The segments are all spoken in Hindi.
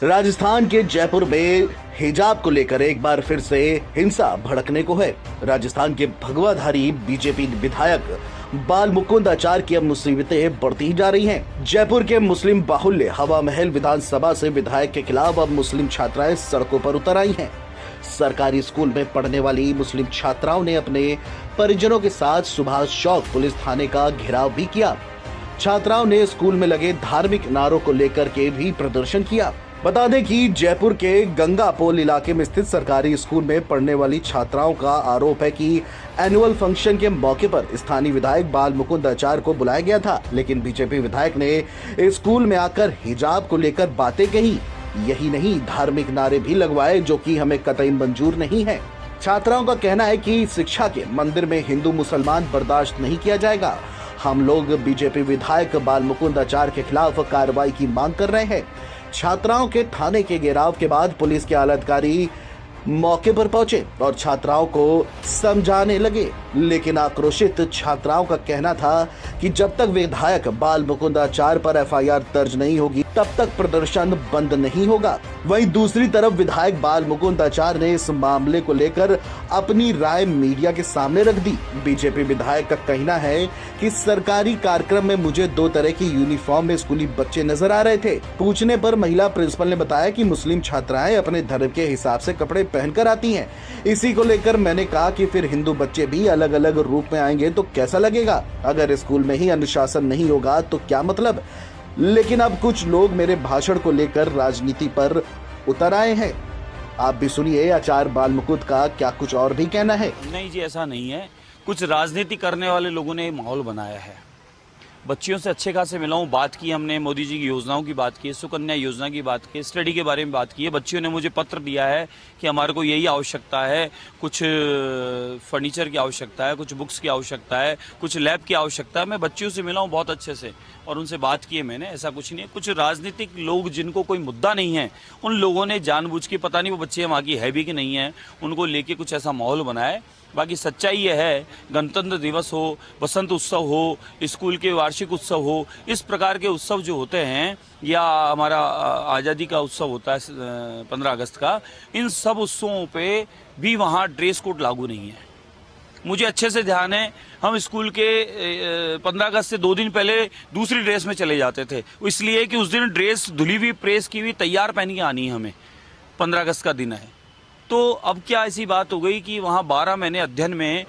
राजस्थान के जयपुर में हिजाब को लेकर एक बार फिर से हिंसा भड़कने को है। राजस्थान के भगवाधारी बीजेपी विधायक बाल मुकुंद आचार्य की अब मुसीबतें बढ़ती जा रही हैं। जयपुर के मुस्लिम बाहुल्य हवा महल विधानसभा से विधायक के खिलाफ अब मुस्लिम छात्राएं सड़कों पर उतर आई हैं। सरकारी स्कूल में पढ़ने वाली मुस्लिम छात्राओं ने अपने परिजनों के साथ सुभाष चौक पुलिस थाने का घेराव भी किया। छात्राओं ने स्कूल में लगे धार्मिक नारों को लेकर के भी प्रदर्शन किया। बता दें कि जयपुर के गंगापोल इलाके में स्थित सरकारी स्कूल में पढ़ने वाली छात्राओं का आरोप है कि एनुअल फंक्शन के मौके पर स्थानीय विधायक बाल मुकुंद आचार्य को बुलाया गया था, लेकिन बीजेपी विधायक ने स्कूल में आकर हिजाब को लेकर बातें कही। यही नहीं, धार्मिक नारे भी लगवाए, जो कि हमें कतई मंजूर नहीं है। छात्राओं का कहना है कि शिक्षा के मंदिर में हिंदू मुसलमान बर्दाश्त नहीं किया जाएगा। हम लोग बीजेपी विधायक बाल मुकुंद आचार्य के खिलाफ कार्रवाई की मांग कर रहे हैं। छात्राओं के थाने के घेराव के बाद पुलिस के आला अधिकारी मौके पर पहुंचे और छात्राओं को समझाने लगे, लेकिन आक्रोशित छात्राओं का कहना था कि जब तक विधायक बाल मुकुंद आचार्य पर एफआईआर दर्ज नहीं होगी तब तक प्रदर्शन बंद नहीं होगा। वहीं दूसरी तरफ विधायक बाल मुकुंद आचार्य ने इस मामले को लेकर अपनी राय मीडिया के सामने रख दी। बीजेपी विधायक का कहना है कि सरकारी कार्यक्रम में मुझे 2 तरह की यूनिफॉर्म में स्कूली बच्चे नजर आ रहे थे। पूछने पर महिला प्रिंसिपल ने बताया कि मुस्लिम छात्राएं अपने धर्म के हिसाब से कपड़े पहनकर आती हैं। इसी को लेकर मैंने कहा कि फिर हिंदू बच्चे भी अलग अलग रूप में आएंगे तो कैसा लगेगा? अगर स्कूल में ही अनुशासन नहीं होगा तो क्या मतलब? लेकिन अब कुछ लोग मेरे भाषण को लेकर राजनीति पर उतर आए हैं। आप भी सुनिए आचार्य बाल मुकुंद का क्या कुछ और भी कहना है। नहीं जी, ऐसा नहीं है। कुछ राजनीति करने वाले लोगों ने माहौल बनाया है। बच्चियों से अच्छे खासे मिला हूँ, बात की हमने, मोदी जी की योजनाओं की बात की, सुकन्या योजना की बात की, स्टडी के बारे में बात की है। बच्चियों ने मुझे पत्र दिया है कि हमारे को यही आवश्यकता है, कुछ फर्नीचर की आवश्यकता है, कुछ बुक्स की आवश्यकता है, कुछ लैब की आवश्यकता है। मैं बच्चियों से मिला हूँ बहुत अच्छे से और उनसे बात की है मैंने। ऐसा कुछ नहीं है। कुछ राजनीतिक लोग जिनको कोई मुद्दा नहीं है, उन लोगों ने जानबूझ के, पता नहीं वो बच्चे वहाँ की है भी कि नहीं है, उनको लेके कुछ ऐसा माहौल बनाया है। बाकी सच्चाई ये है, गणतंत्र दिवस हो, बसंत उत्सव हो, स्कूल के वार्षिक उत्सव हो, इस प्रकार के उत्सव जो होते हैं, या हमारा आज़ादी का उत्सव होता है 15 अगस्त का, इन सब उत्सवों पे भी वहाँ ड्रेस कोड लागू नहीं है। मुझे अच्छे से ध्यान है, हम स्कूल के 15 अगस्त से 2 दिन पहले दूसरी ड्रेस में चले जाते थे, इसलिए कि उस दिन ड्रेस धुली हुई, प्रेस की हुई, तैयार पहन के आनी है हमें। 15 अगस्त का दिन है। तो अब क्या ऐसी बात हो गई कि वहाँ 12 महीने अध्ययन में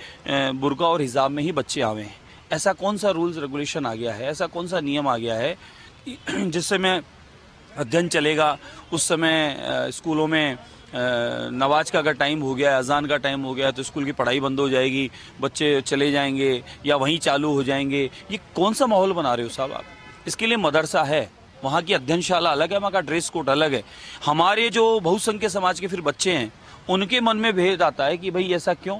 बुर्का और हिजाब में ही बच्चे आवे हैं। ऐसा कौन सा रूल्स रेगुलेशन आ गया है, ऐसा कौन सा नियम आ गया है जिस समय अध्ययन चलेगा उस समय स्कूलों में नमाज का अगर टाइम हो गया, अजान का टाइम हो गया तो स्कूल की पढ़ाई बंद हो जाएगी, बच्चे चले जाएंगे या वहीं चालू हो जाएंगे? ये कौन सा माहौल बना रहे हो साहब आप? इसके लिए मदरसा है, वहाँ की अध्ययनशाला अलग है, वहाँ का ड्रेस कोड अलग है। हमारे जो बहुसंख्यक समाज के फिर बच्चे हैं, उनके मन में भेद आता है कि भाई ऐसा क्यों?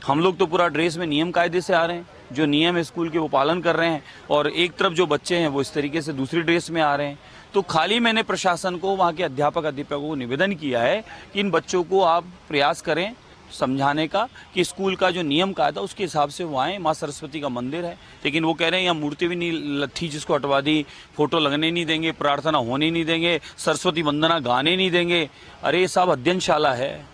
हम लोग तो पूरा ड्रेस में नियम कायदे से आ रहे हैं, जो नियम है स्कूल के वो पालन कर रहे हैं, और एक तरफ जो बच्चे हैं वो इस तरीके से दूसरी ड्रेस में आ रहे हैं। तो खाली मैंने प्रशासन को, वहाँ के अध्यापकों को निवेदन किया है कि इन बच्चों को आप प्रयास करें समझाने का कि स्कूल का जो नियम कायदा उसके हिसाब से वो आए। माँ सरस्वती का मंदिर है, लेकिन वो कह रहे हैं यहाँ मूर्ति भी नहीं थी जिसको हटवा दी, फोटो लगने नहीं देंगे, प्रार्थना होने नहीं देंगे, सरस्वती वंदना गाने नहीं देंगे। अरे ये सब अध्ययनशाला है,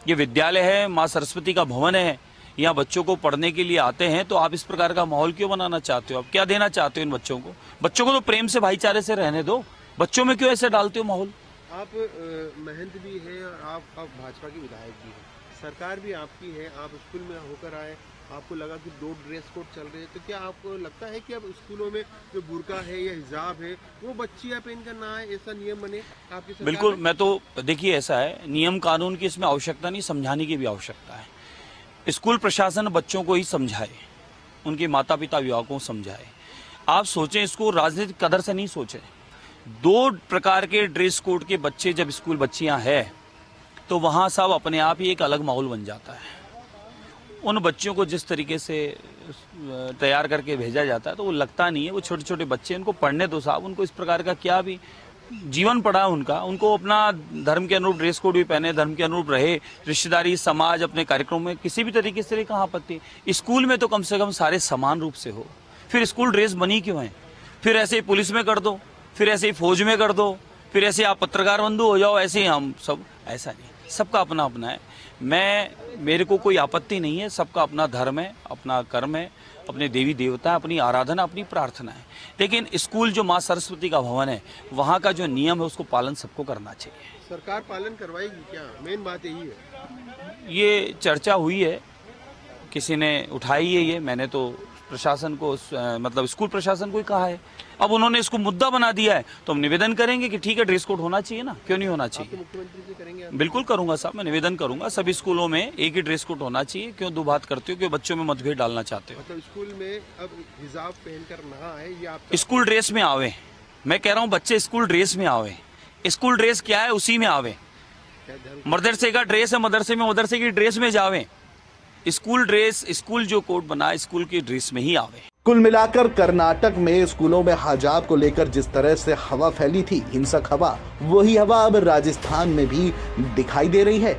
ये विद्यालय है, माँ सरस्वती का भवन है, यहाँ बच्चों को पढ़ने के लिए आते हैं। तो आप इस प्रकार का माहौल क्यों बनाना चाहते हो? आप क्या देना चाहते हो इन बच्चों को? बच्चों को तो प्रेम से, भाईचारे से रहने दो, बच्चों में क्यों ऐसे डालते हो माहौल? आप महंत भी है और आप भाजपा के विधायक भी हैं, सरकार भी आपकी है, आप स्कूल में होकर आए, आपको लगा कि 2 ड्रेस कोड चल रहे हैं, तो क्या आपको लगता है कि अब स्कूलों में जो बुर्का है या हिजाब है वो बच्चियां पहनकर ना आए, ऐसा नियम बने आपकी सरकार? बिल्कुल, मैं तो देखिए ऐसा है, नियम कानून की इसमें आवश्यकता नहीं, समझाने की भी आवश्यकता है। स्कूल प्रशासन बच्चों को ही समझाए, उनके माता पिता अभिभावकों को समझाए। आप सोचें, इसको राजनीतिक कदर से नहीं सोचें। 2 प्रकार के ड्रेस कोड के बच्चे जब स्कूल बच्चियां हैं तो वहाँ सब अपने आप ही एक अलग माहौल बन जाता है। उन बच्चों को जिस तरीके से तैयार करके भेजा जाता है तो वो लगता नहीं है, वो छोटे छोटे बच्चे, उनको पढ़ने दो साहब, उनको इस प्रकार का क्या भी जीवन पड़ा है उनका, उनको अपना धर्म के अनुरूप ड्रेस कोड भी पहने, धर्म के अनुरूप रहे, रिश्तेदारी, समाज, अपने कार्यक्रम में किसी भी तरीके से कहाँ आपत्ति। स्कूल में तो कम से कम सारे समान रूप से हो, फिर स्कूल ड्रेस बनी क्यों है? फिर ऐसे ही पुलिस में कर दो, फिर ऐसे ही फौज में कर दो, फिर ऐसे आप पत्रकार बंधु हो जाओ, ऐसे ही हम सब, ऐसा नहीं, सबका अपना अपना है। मेरे को कोई आपत्ति नहीं है, सबका अपना धर्म है, अपना कर्म है, अपने देवी देवता है, अपनी आराधना, अपनी प्रार्थना है। लेकिन स्कूल जो माँ सरस्वती का भवन है, वहाँ का जो नियम है उसको पालन सबको करना चाहिए। सरकार पालन करवाएगी क्या? मेन बात यही है। ये चर्चा हुई है, किसी ने उठाई है ये, मैंने तो प्रशासन को मतलब स्कूल प्रशासन को ही कहा है। अब उन्होंने इसको मुद्दा बना दिया है तो हम निवेदन करेंगे कि ठीक है, ड्रेस कोड होना चाहिए ना, क्यों नहीं होना चाहिए। मुख्यमंत्री से करेंगे आप? बिल्कुल करूंगा साहब, मैं निवेदन करूंगा, सभी स्कूलों में एक ही ड्रेस कोड होना चाहिए। क्यों दो बात करते हो, क्यों बच्चों में मतभेद डालना चाहते हो। मतलब स्कूल में अब हिजाब पहनकर नहा है, ये आप स्कूल ड्रेस में आवे, मैं कह रहा हूँ बच्चे स्कूल ड्रेस में आवे। स्कूल ड्रेस क्या है, उसी में आवे। मदरसे का ड्रेस है, मदरसे में मदरसे की ड्रेस में जावे। स्कूल ड्रेस, स्कूल जो कोड बना स्कूल की ड्रेस में ही आवे। कुल मिलाकर कर्नाटक में स्कूलों में हिजाब को लेकर जिस तरह से हवा फैली थी, हिंसक हवा, वही हवा अब राजस्थान में भी दिखाई दे रही है।